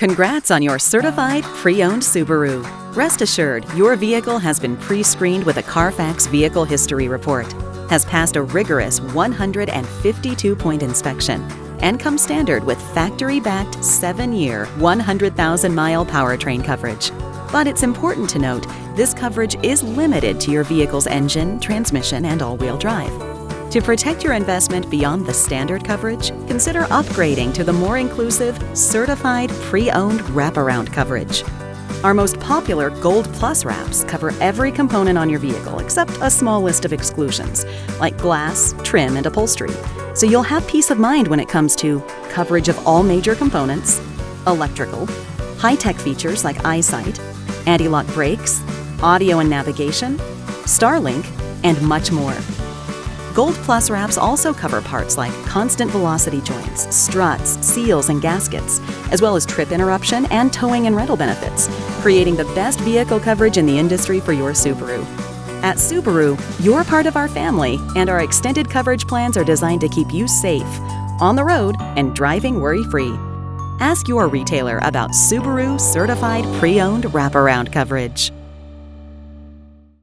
Congrats on your certified pre-owned Subaru. Rest assured, your vehicle has been pre-screened with a CARFAX Vehicle History Report, has passed a rigorous 152-point inspection, and comes standard with factory-backed 7-year, 100,000-mile powertrain coverage. But it's important to note, this coverage is limited to your vehicle's engine, transmission, and all-wheel drive. To protect your investment beyond the standard coverage, consider upgrading to the more inclusive Certified Pre-Owned Wraparound coverage. Our most popular Gold Plus wraps cover every component on your vehicle except a small list of exclusions, like glass, trim, and upholstery, so you'll have peace of mind when it comes to coverage of all major components, electrical, high-tech features like EyeSight, anti-lock brakes, audio and navigation, STARLINK, and much more. Gold Plus wraps also cover parts like constant velocity joints, struts, seals, and gaskets, as well as trip interruption and towing and rental benefits, creating the best vehicle coverage in the industry for your Subaru. At Subaru, you're part of our family, and our extended coverage plans are designed to keep you safe, on the road, and driving worry-free. Ask your retailer about Subaru Certified Pre-Owned Wraparound coverage.